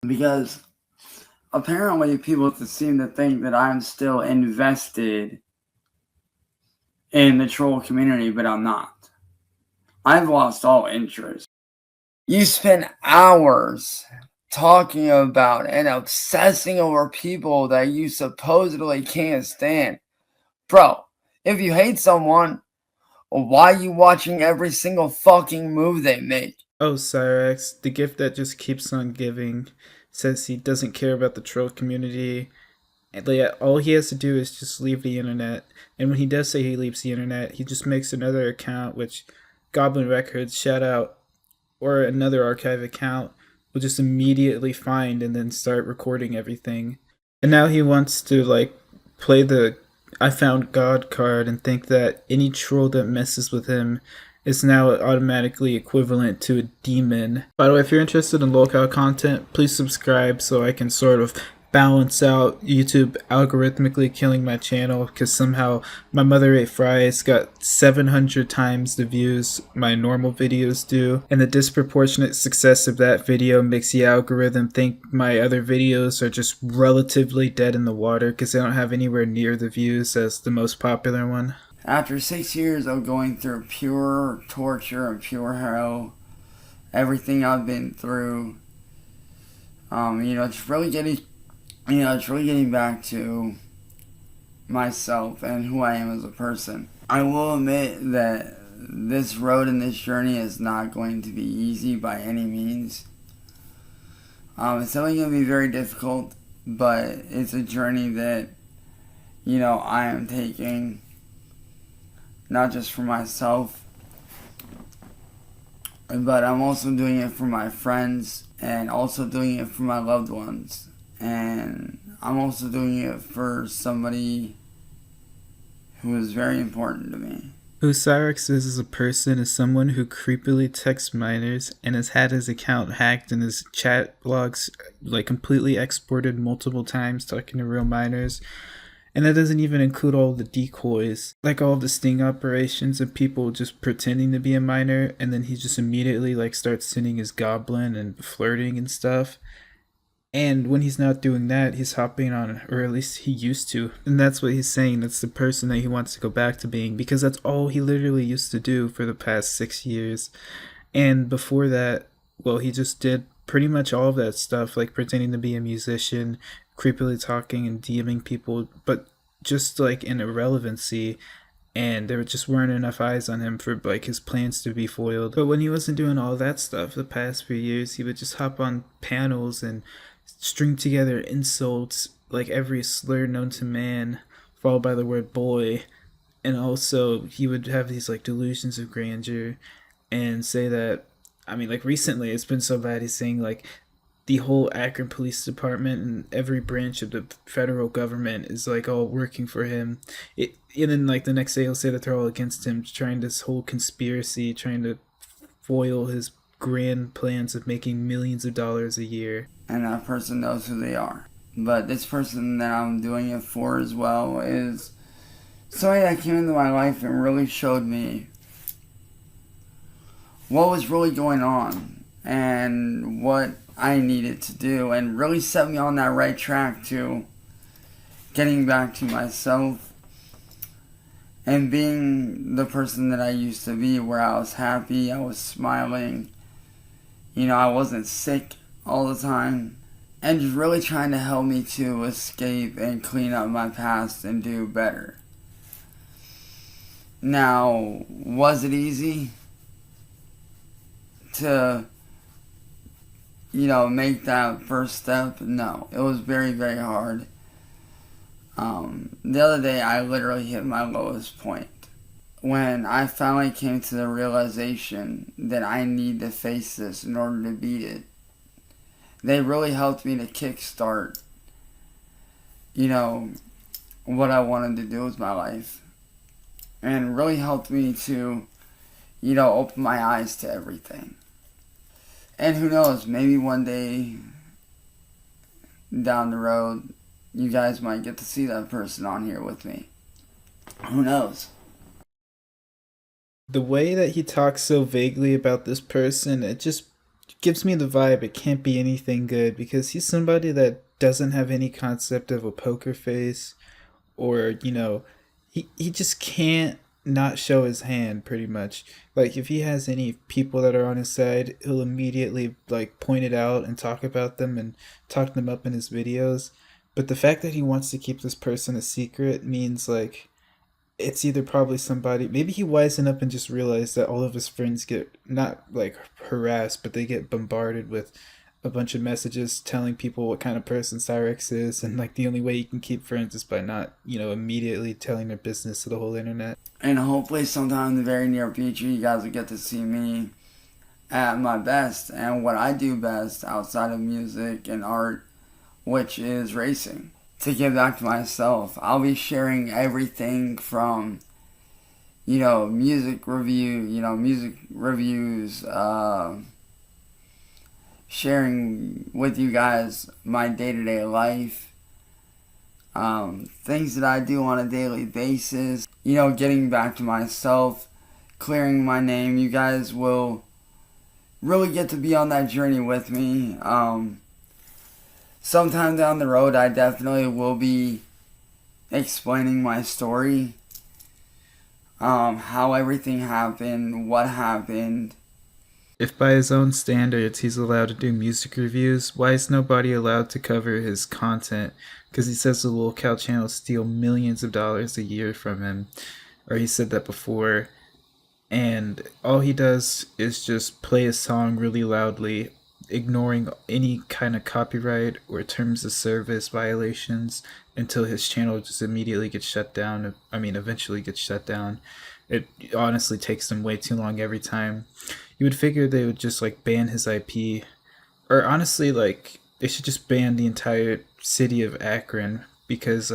because apparently people seem to think that I'm still invested in the troll community, but I'm not. I've lost all interest. You spend hours talking about and obsessing over people that you supposedly can't stand. Bro, if you hate someone, why are you watching every single fucking move they make? Oh, Cyrax, the gift that just keeps on giving, says he doesn't care about the troll community. And like, all he has to do is just leave the internet. And when he does say he leaves the internet, he just makes another account, which Goblin Records, shout out, or another archive account, will just immediately find and then start recording everything. And now he wants to like play the I found God card and think that any troll that messes with him is now automatically equivalent to a demon. By the way, if you're interested in local content, please subscribe so I can sort of balance out YouTube algorithmically killing my channel because somehow my Mother Ate Fries got 700 times the views my normal videos do, and the disproportionate success of that video makes the algorithm think my other videos are just relatively dead in the water because they don't have anywhere near the views as the most popular one. After 6 years of going through pure torture and pure hell, everything I've been through, it's really getting back to myself and who I am as a person. I will admit that this road and this journey is not going to be easy by any means. It's definitely going to be very difficult, but it's a journey that, I am taking not just for myself, but I'm also doing it for my friends and also doing it for my loved ones. And I'm also doing it for somebody who is very important to me. Who Cyrax is as a person is someone who creepily texts minors and has had his account hacked and his chat logs like completely exported multiple times talking to real minors. And that doesn't even include all the decoys, like all of the sting operations of people just pretending to be a minor, and then he just immediately like starts sending his goblin and flirting and stuff. And when he's not doing that, he's hopping on, or at least he used to. And that's what he's saying. That's the person that he wants to go back to being, because that's all he literally used to do for the past 6 years. And before that, well, he just did pretty much all of that stuff, like pretending to be a musician, creepily talking and DMing people, but just like in irrelevancy. And there just weren't enough eyes on him for like his plans to be foiled. But when he wasn't doing all that stuff the past few years, he would just hop on panels and string together insults like every slur known to man, followed by the word boy. And also, he would have these like delusions of grandeur and say that, I mean, like recently it's been so bad, he's saying like the whole Akron Police Department and every branch of the federal government is like all working for him. And then like the next day he'll say that they're all against him, trying this whole conspiracy, trying to foil his grand plans of making millions of dollars a year. And that person knows who they are. But this person that I'm doing it for as well is somebody that came into my life and really showed me what was really going on and what I needed to do, and really set me on that right track to getting back to myself and being the person that I used to be, where I was happy, I was smiling, I wasn't sick all the time, and just really trying to help me to escape and clean up my past and do better. Now, was it easy to make that first step? No, it was very, very hard. The other day, I literally hit my lowest point when I finally came to the realization that I need to face this in order to beat it. They really helped me to kickstart, what I wanted to do with my life, and really helped me to, open my eyes to everything. And who knows, maybe one day down the road, you guys might get to see that person on here with me. Who knows? The way that he talks so vaguely about this person, it just gives me the vibe it can't be anything good because he's somebody that doesn't have any concept of a poker face, or he just can't not show his hand pretty much. Like if he has any people that are on his side, he'll immediately like point it out and talk about them and talk them up in his videos. But the fact that he wants to keep this person a secret means like it's either probably somebody, maybe he wising up and just realized that all of his friends get not like harassed, but they get bombarded with a bunch of messages telling people what kind of person Cyrax is, and like the only way you can keep friends is by not immediately telling their business to the whole internet. And hopefully sometime in the very near future you guys will get to see me at my best and what I do best outside of music and art, which is racing. To give back to myself, I'll be sharing everything from, music reviews, sharing with you guys my day-to-day life, things that I do on a daily basis, getting back to myself, clearing my name. You guys will really get to be on that journey with me. Sometime down the road, I definitely will be explaining my story, how everything happened, what happened. If by his own standards he's allowed to do music reviews, why is nobody allowed to cover his content? Because he says the locale channels steal millions of dollars a year from him, or he said that before, and all he does is just play a song really loudly, ignoring any kind of copyright or terms of service violations until his channel just immediately gets shut down. I mean, eventually gets shut down. It honestly takes them way too long every time. You would figure they would just like ban his IP, or honestly, like they should just ban the entire city of Akron because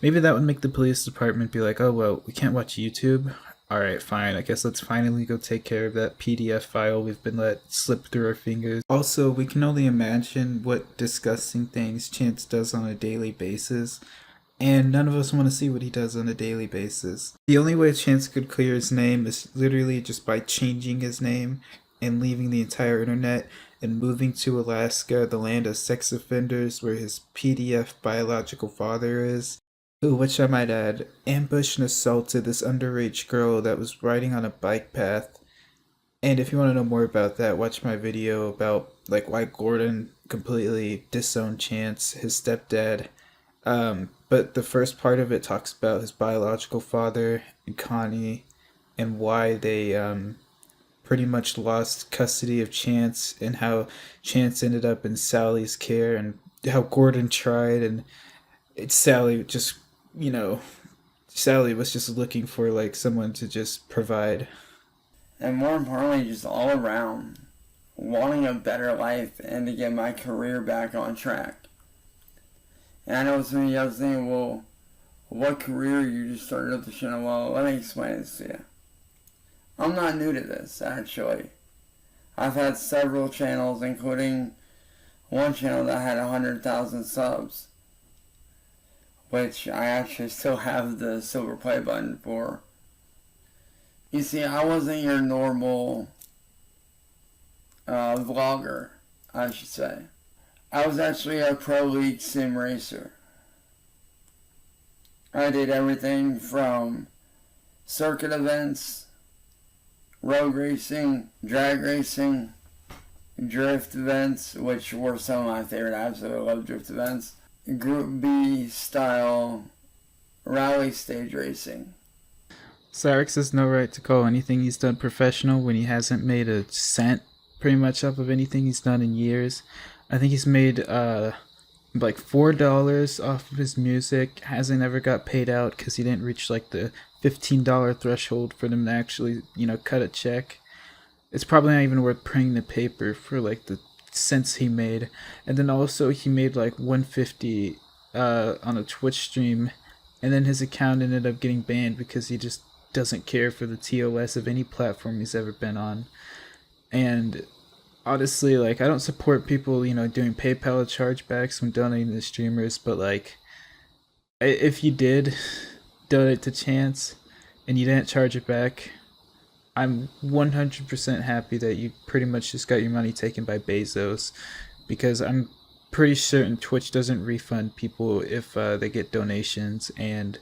maybe that would make the police department be like, oh well, we can't watch YouTube. All right, fine. I guess let's finally go take care of that PDF file we've been let slip through our fingers. Also, we can only imagine what disgusting things Chance does on a daily basis, and none of us want to see what he does on a daily basis. The only way Chance could clear his name is literally just by changing his name and leaving the entire internet and moving to Alaska, the land of sex offenders, where his PDF biological father is. Who, which I might add, ambushed and assaulted this underage girl that was riding on a bike path. And if you want to know more about that, watch my video about like why Gordon completely disowned Chance, his stepdad. But the first part of it talks about his biological father and Connie, and why they pretty much lost custody of Chance, and how Chance ended up in Sally's care, and how Gordon tried, and Sally just, Sally was just looking for like someone to just provide. And more importantly, just all around, wanting a better life and to get my career back on track. And I know some of you guys saying, well, what career you just started up the channel? Well, let me explain this to you. I'm not new to this, actually. I've had several channels, including one channel that had 100,000 subs, which I actually still have the silver play button for. You see, I wasn't your normal vlogger, I should say. I was actually a pro league sim racer. I did everything from circuit events, road racing, drag racing, drift events, which were some of my favorite. I absolutely love drift events. Group B style rally stage racing. Cyrax has no right to call anything he's done professional when he hasn't made a cent pretty much off of anything he's done in years. I think he's made like $4 off of his music. Hasn't ever got paid out because he didn't reach like the $15 threshold for them to actually, cut a check. It's probably not even worth printing the paper for like the cents he made. And then also he made like $150 on a Twitch stream, and then his account ended up getting banned because he just doesn't care for the TOS of any platform he's ever been on. And honestly, like, I don't support people, doing PayPal chargebacks when donating to streamers, but like, if you did donate to Chance and you didn't charge it back, I'm 100% happy that you pretty much just got your money taken by Bezos, because I'm pretty certain Twitch doesn't refund people if they get donations and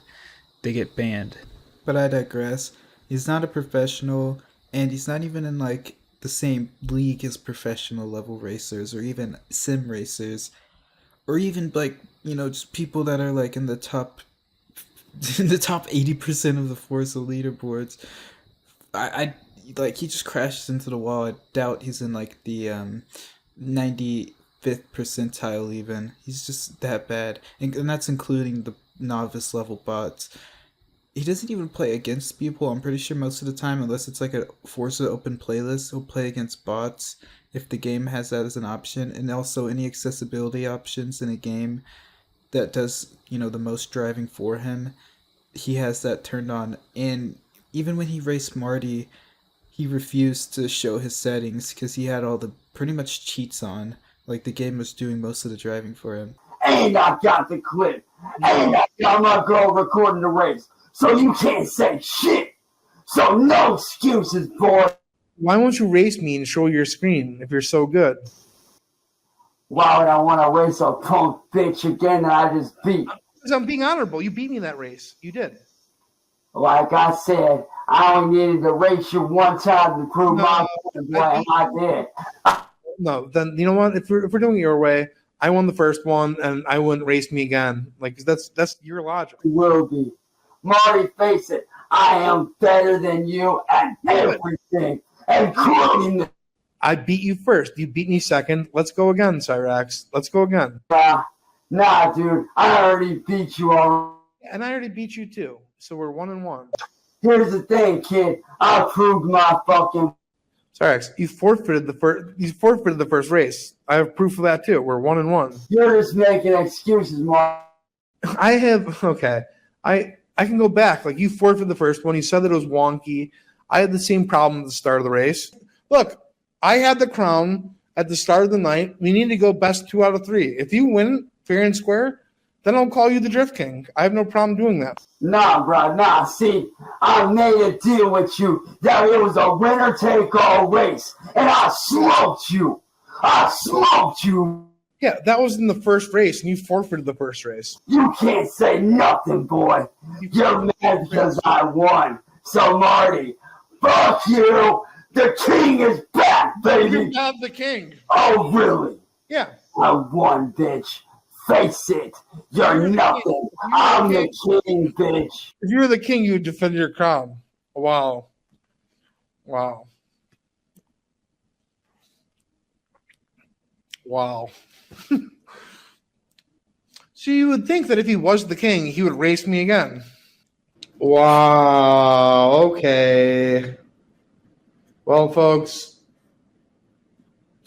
they get banned. But I digress. He's not a professional, and he's not even in like the same league as professional level racers or even sim racers, or even like just people that are like in the top in the top 80% of the Forza leaderboards. I like he just crashes into the wall. I doubt he's in like the 95th percentile even. He's just that bad, and that's including the novice level bots. He doesn't even play against people. I'm pretty sure most of the time, unless it's like a Forza open playlist, he'll play against bots if the game has that as an option, and also any accessibility options in a game that does the most driving for him. He has that turned on, and even when he raced Marty, he refused to show his settings because he had all the pretty much cheats on. Like the game was doing most of the driving for him. And I got the clip. And I got my girl recording the race. So you can't say shit. So no excuses, boy. Why won't you race me and show your screen if you're so good? Why would I want to race a punk bitch again that I just beat? Because I'm being honorable. You beat me in that race. You did. Like I said, I only needed to race you one time to prove my point, boy, and I did. No, then you know what? If we're doing it your way, I won the first one, and I wouldn't race me again. Like that's your logic. Will be. Marty, face it, I am better than you at everything, including the. I beat you first. You beat me second. Let's go again, Cyrax. Let's go again. Nah, dude, I already beat you already. And I already beat you too. So we're 1-1. Here's the thing, kid. I proved my fucking. Cyrax, you forfeited the first. You forfeited the first race. I have proof of that too. We're 1-1. You're just making excuses, Mark. I have okay. I can go back. Like you forfeited the first one. You said that it was wonky. I had the same problem at the start of the race. Look, I had the crown at the start of the night. We need to go best 2 out of 3. If you win fair and square, then I'll call you the Drift King. I have no problem doing that. Nah, bro, nah. See, I made a deal with you that it was a winner-take-all race, and I smoked you. I smoked you. Yeah, that was in the first race, and you forfeited the first race. You can't say nothing, boy. You're mad because I won. So, Marty, fuck you. The king is back, baby. You're not the king. Oh, really? Yeah. I won, bitch. Face it. You're nothing. I'm the king, bitch. If you were the king, you would defend your crown. Wow. Wow. Wow. So you would think that if he was the king, he would race me again. Wow. Okay. Well, folks,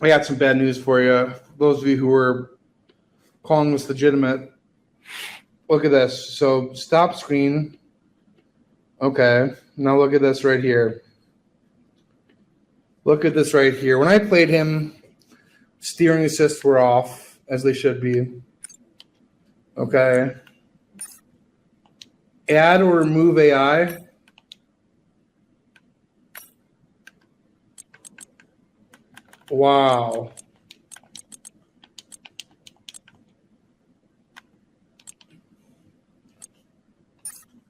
I got some bad news for you. Those of you who were calling this legitimate, look at this. So stop screen. Okay. Now look at this right here. Look at this right here. When I played him, steering assists were off, as they should be. Okay. Add or remove AI. Wow.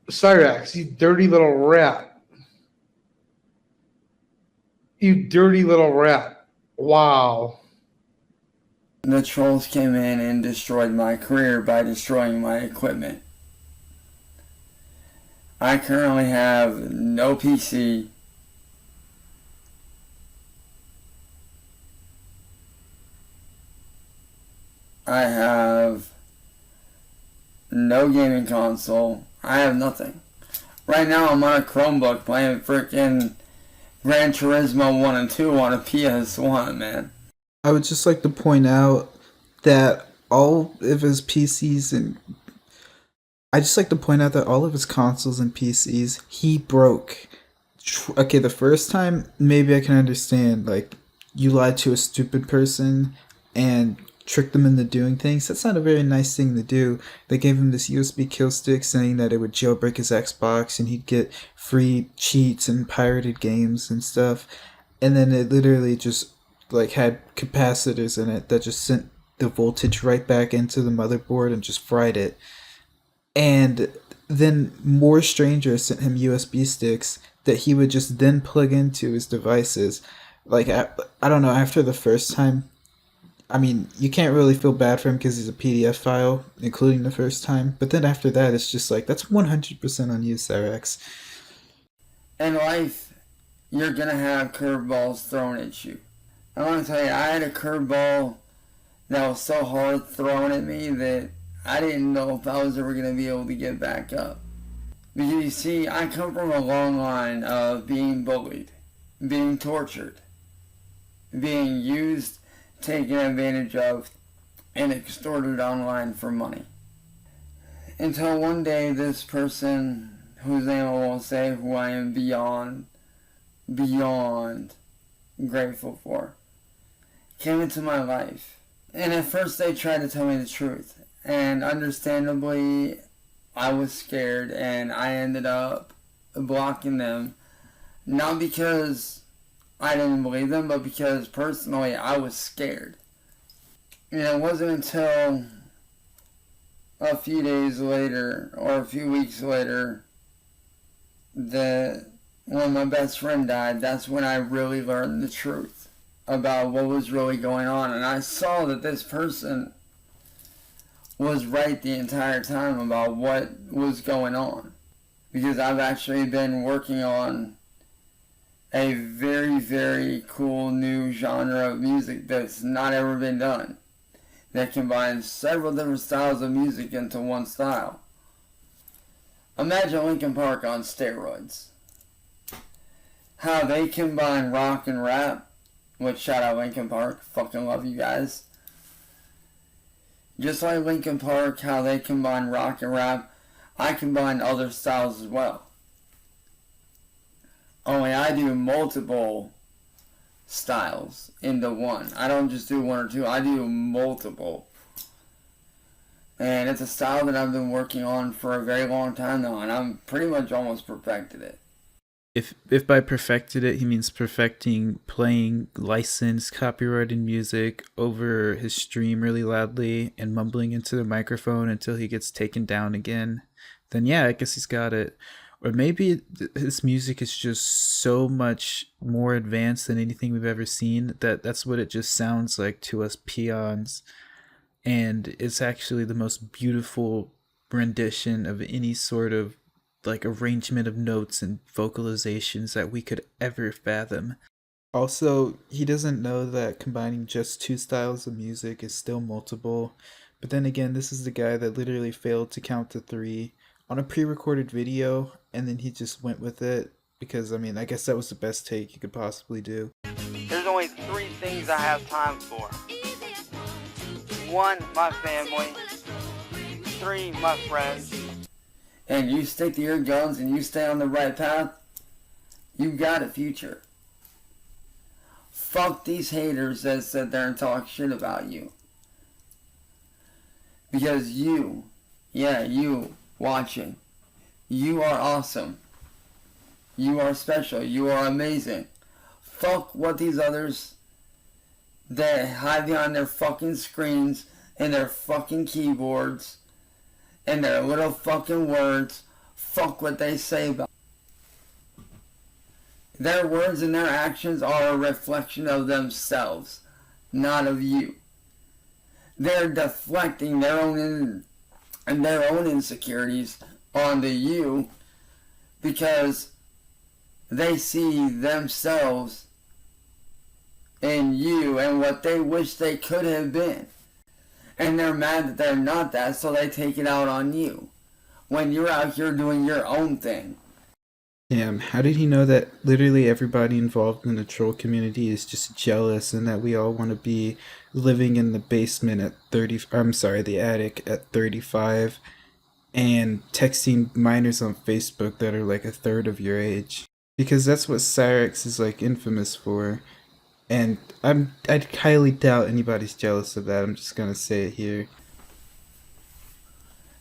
Cyrax, you dirty little rat. You dirty little rat. Wow. The trolls came in and destroyed my career by destroying my equipment. I currently have no PC. I have no gaming console. I have nothing. Right now I'm on a Chromebook playing freaking Gran Turismo 1 and 2 on a PS1, man. I would just like to point out that all of his PCs and all of his consoles and PCs he broke. Okay, the first time maybe I can understand, like you lied to a stupid person and trick them into doing things. That's not a very nice thing to do. They gave him this USB kill stick saying that it would jailbreak his Xbox and he'd get free cheats and pirated games and stuff. And then it literally just like had capacitors in it that just sent the voltage right back into the motherboard and just fried it. And then more strangers sent him USB sticks that he would just then plug into his devices. Like, I don't know, after the first time, I mean, you can't really feel bad for him because he's a PDF file, including the first time. But then after that, it's just like, that's 100% on you, Cyraxx. In life, you're going to have curveballs thrown at you. I want to tell you, I had a curveball that was so hard thrown at me that I didn't know if I was ever going to be able to get back up. Because you see, I come from a long line of being bullied, being tortured, being used, taken advantage of, and extorted online for money. Until one day this person, whose name I won't say, who I am beyond grateful for, came into my life. And at first they tried to tell me the truth. And understandably, I was scared and I ended up blocking them. Not because I didn't believe them, but because personally I was scared. And it wasn't until a few days later or a few weeks later that when my best friend died, that's when I really learned the truth about what was really going on. And I saw that this person was right the entire time about what was going on. Because I've actually been working on a very, very cool new genre of music that's not ever been done, that combines several different styles of music into one style. Imagine Linkin Park on steroids. How they combine rock and rap, which shout out Linkin Park, fucking love you guys. Just like Linkin Park, how they combine rock and rap, I combine other styles as well. Only I do multiple styles into one. I don't just do one or two, I do multiple. And it's a style that I've been working on for a very long time now, and I'm pretty much almost perfected it. If by perfected it he means perfecting playing licensed copyrighted music over his stream really loudly and mumbling into the microphone until he gets taken down again, then yeah, I guess he's got it. Or maybe his music is just so much more advanced than anything we've ever seen that that's what it just sounds like to us peons. And it's actually the most beautiful rendition of any sort of like arrangement of notes and vocalizations that we could ever fathom. Also, he doesn't know that combining just two styles of music is still multiple. But then again, this is the guy that literally failed to count to 3 on a pre-recorded video, and then he just went with it because, I mean, I guess that was the best take you could possibly do. There's only 3 things I have time for. 1, my family. 3, my friends. And you stick to your guns and you stay on the right path, you got a future. Fuck these haters that sit there and talk shit about you. Because you watching, you are awesome. You are special. You are amazing. Fuck what these others that hide behind their fucking screens and their fucking keyboards and their little fucking words, fuck what they say about. Their words and their actions are a reflection of themselves, not of you. They're deflecting their own insecurities onto you because they see themselves in you and what they wish they could have been. And they're mad that they're not that, so they take it out on you when you're out here doing your own thing. Damn, how did he know that literally everybody involved in the troll community is just jealous and that we all want to be living in the basement at the attic at 35 and texting minors on Facebook that are like a third of your age? Because that's what Cyrax is like infamous for. And I'd highly doubt anybody's jealous of that. I'm just gonna say it here.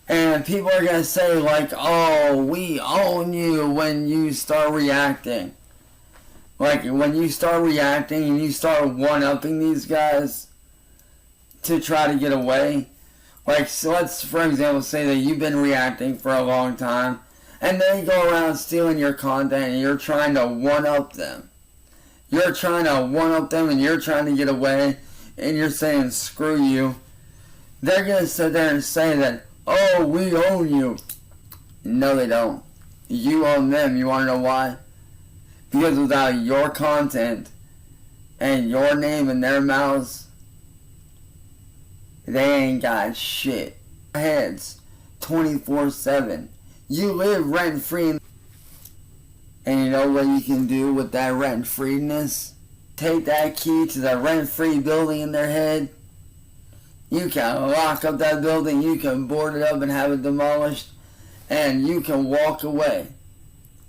And people are going to say, like, oh, we own you when you start reacting. Like, when you start reacting and you start one-upping these guys to try to get away. Like, so let's, for example, say that you've been reacting for a long time, and they go around stealing your content, and you're trying to one-up them. You're trying to one-up them, and you're trying to get away, and you're saying, screw you. They're going to sit there and say that, oh, we own you. No, they don't. You own them. You want to know why? Because without your content and your name in their mouths, they ain't got shit. Heads 24/7. You live rent free. And you know what you can do with that rent freeness? Take that key to the rent free building in their head. You can lock up that building, you can board it up and have it demolished, and you can walk away.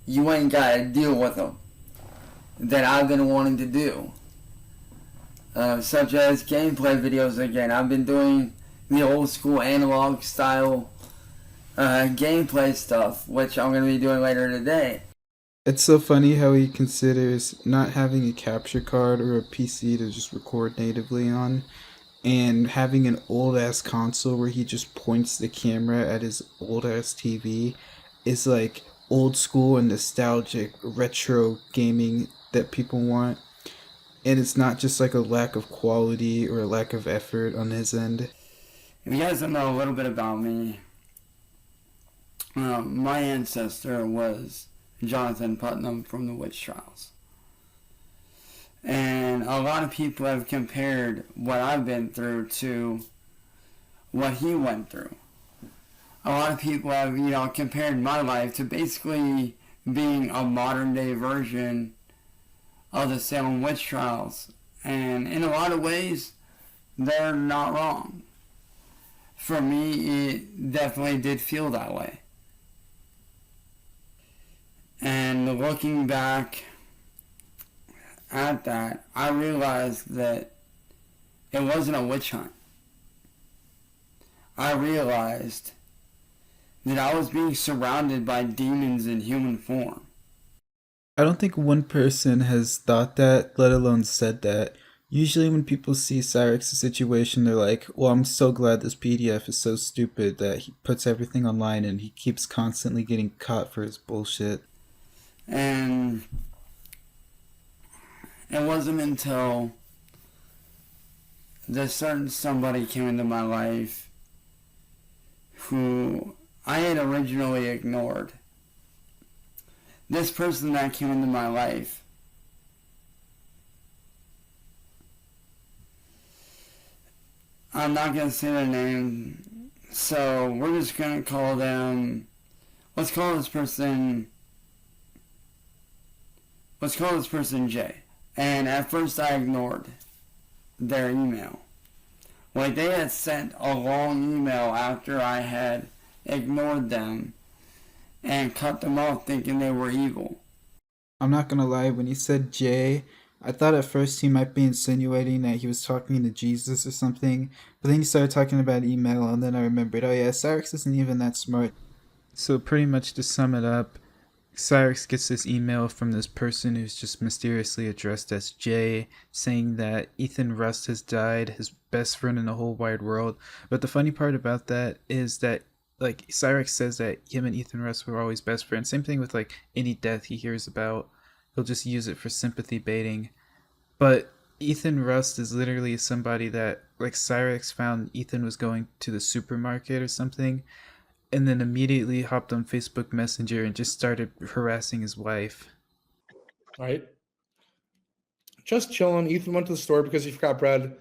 You ain't got to deal with them. That I've been wanting to do. Such as gameplay videos again. I've been doing the old school analog style gameplay stuff, which I'm going to be doing later today. It's so funny how he considers not having a capture card or a PC to just record natively on, and having an old ass console where he just points the camera at his old ass TV is like old school and nostalgic retro gaming that people want. And it's not just like a lack of quality or a lack of effort on his end. If you guys don't know a little bit about me, my ancestor was Jonathan Putnam from the witch trials. And a lot of people have compared what I've been through to what he went through. A lot of people have, compared my life to basically being a modern day version of the Salem witch trials. And in a lot of ways, they're not wrong. For me, it definitely did feel that way. And looking back at that, I realized that it wasn't a witch hunt. I realized that I was being surrounded by demons in human form. I don't think one person has thought that, let alone said that. Usually when people see Cyrax's situation, they're like, well, I'm so glad this PDF is so stupid that he puts everything online and he keeps constantly getting caught for his bullshit. And it wasn't until this certain somebody came into my life who I had originally ignored. This person that came into my life, I'm not going to say their name, so we're just going to call them, let's call this person Jay. And at first I ignored their email. Like, they had sent a long email after I had ignored them and cut them off thinking they were evil. I'm not gonna lie, when he said Jay, I thought at first he might be insinuating that he was talking to Jesus or something, but then he started talking about email, and then I remembered, oh yeah, Cyrax isn't even that smart. So pretty much to sum it up, Cyrax gets this email from this person who's just mysteriously addressed as Jay, saying that Ethan Rust has died, his best friend in the whole wide world. But the funny part about that is that, like, Cyrax says that him and Ethan Rust were always best friends. Same thing with, like, any death he hears about. He'll just use it for sympathy baiting. But Ethan Rust is literally somebody that, like, Cyrax found Ethan was going to the supermarket or something, and then immediately hopped on Facebook Messenger and just started harassing his wife. Right? Just chilling. Ethan went to the store because he forgot bread,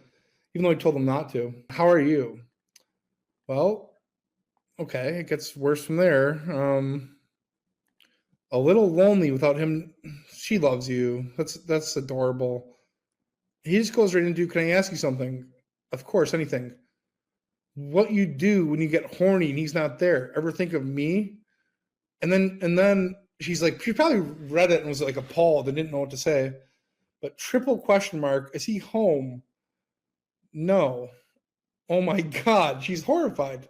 even though he told him not to. How are you? Well, okay, it gets worse from there. A little lonely without him. She loves you. That's adorable. He just goes right into, can I ask you something? Of course, anything. What you do when you get horny and he's not there? Ever think of me? And then she's like, she probably read it and was like appalled and didn't know what to say. But triple question mark, is he home? No. Oh my God, she's horrified.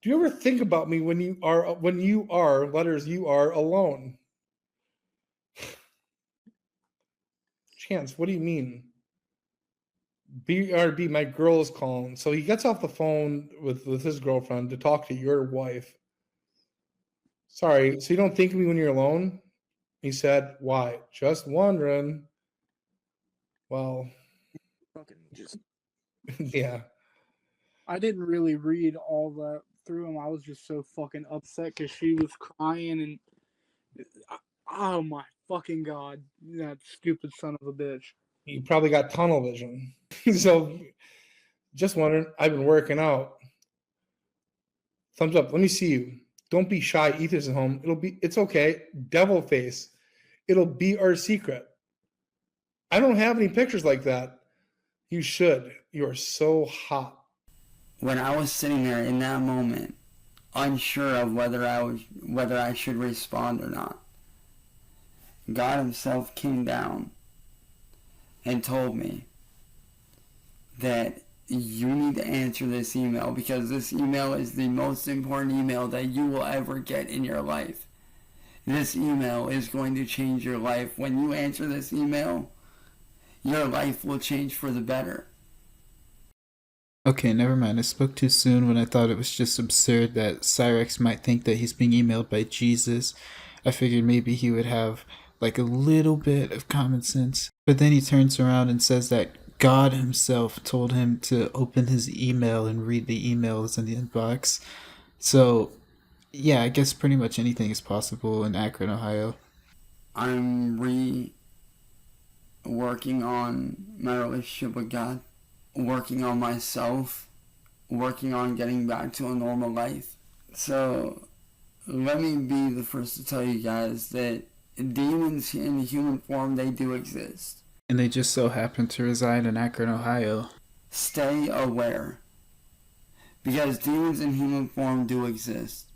Do you ever think about me when you are letters you are alone? Chance, what do you mean? BRB, my girl is calling. So he gets off the phone with his girlfriend to talk to your wife. Sorry, so you don't think of me when you're alone? He said, why? Just wondering. Well, Fucking just. yeah. I didn't really read all that through him. I was just so fucking upset because she was crying and. Oh my fucking god, that stupid son of a bitch. You probably got tunnel vision. So just wondering, I've been working out. Thumbs up. Let me see you. Don't be shy. Ethan's at home. It's okay. Devil face. It'll be our secret. I don't have any pictures like that. You should. You are so hot. When I was sitting there in that moment, unsure of whether I should respond or not, God himself came down and told me that you need to answer this email because this email is the most important email that you will ever get in your life. This email is going to change your life. When you answer this email, your life will change for the better. Okay, never mind. I spoke too soon when I thought it was just absurd that Cyrax might think that he's being emailed by Jesus. I figured maybe he would have like a little bit of common sense. But then he turns around and says that God himself told him to open his email and read the emails in the inbox. So, yeah, I guess pretty much anything is possible in Akron, Ohio. I'm working on my relationship with God, working on myself, working on getting back to a normal life. So let me be the first to tell you guys that demons in human form, they do exist. And they just so happen to reside in Akron, Ohio. Stay aware, because demons in human form do exist.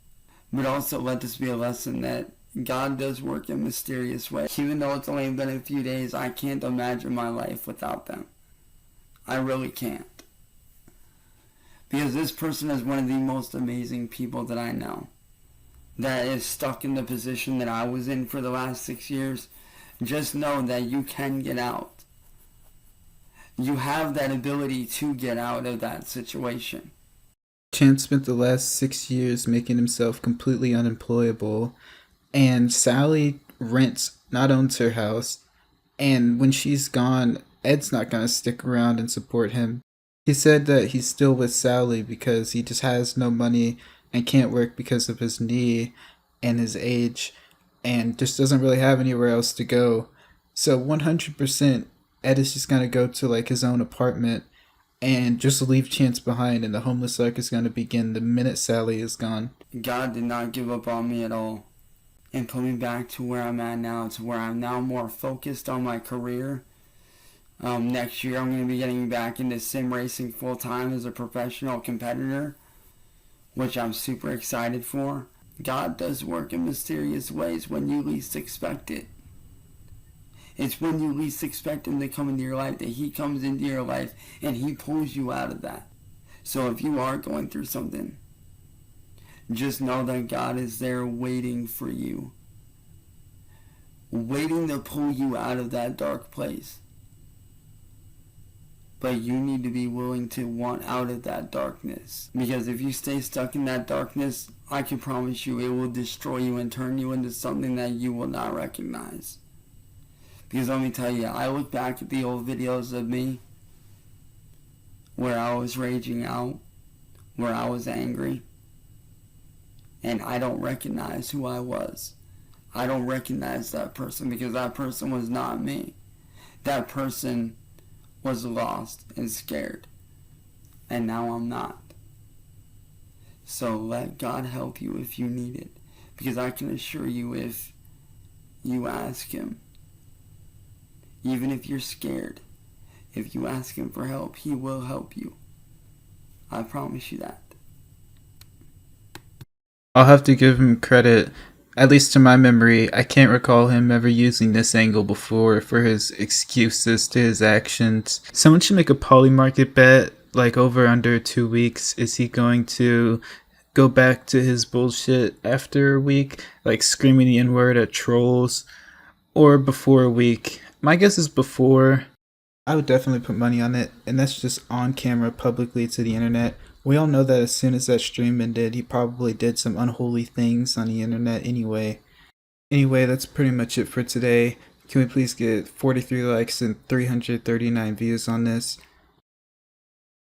But also let this be a lesson that God does work in mysterious ways. Even though it's only been a few days, I can't imagine my life without them. I really can't. Because this person is one of the most amazing people that I know, that is stuck in the position that I was in for the last 6 years. Just know that you can get out. You have that ability to get out of that situation. Chance spent the last 6 years making himself completely unemployable, and Sally rents, not owns her house, and when she's gone, Ed's not going to stick around and support him. He said that he's still with Sally because he just has no money and can't work because of his knee and his age, and just doesn't really have anywhere else to go. So 100% Ed is just going to go to like his own apartment and just leave Chance behind, and the homeless arc is going to begin the minute Sally is gone. God did not give up on me at all and put me back to where I'm at now, to where I'm now more focused on my career. Next year I'm going to be getting back into sim racing full time as a professional competitor, which I'm super excited for. God does work in mysterious ways when you least expect it. It's when you least expect him to come into your life that he comes into your life and he pulls you out of that. So if you are going through something, just know that God is there waiting for you. Waiting to pull you out of that dark place. But you need to be willing to want out of that darkness. Because if you stay stuck in that darkness, I can promise you it will destroy you and turn you into something that you will not recognize. Because let me tell you, I look back at the old videos of me where I was raging out, where I was angry, and I don't recognize who I was. I don't recognize that person because that person was not me. That person was lost and scared, and now I'm not. So let God help you if you need it, because I can assure you, if you ask him, even if you're scared, if you ask him for help, he will help you. I promise you that. I'll have to give him credit. At least to my memory, I can't recall him ever using this angle before for his excuses to his actions. Someone should make a polymarket bet, like over under 2 weeks. Is he going to go back to his bullshit after a week, like screaming the N-word at trolls, or before a week? My guess is before. I would definitely put money on it, and that's just on camera publicly to the internet. We all know that as soon as that stream ended, he probably did some unholy things on the internet anyway. Anyway, that's pretty much it for today. Can we please get 43 likes and 339 views on this?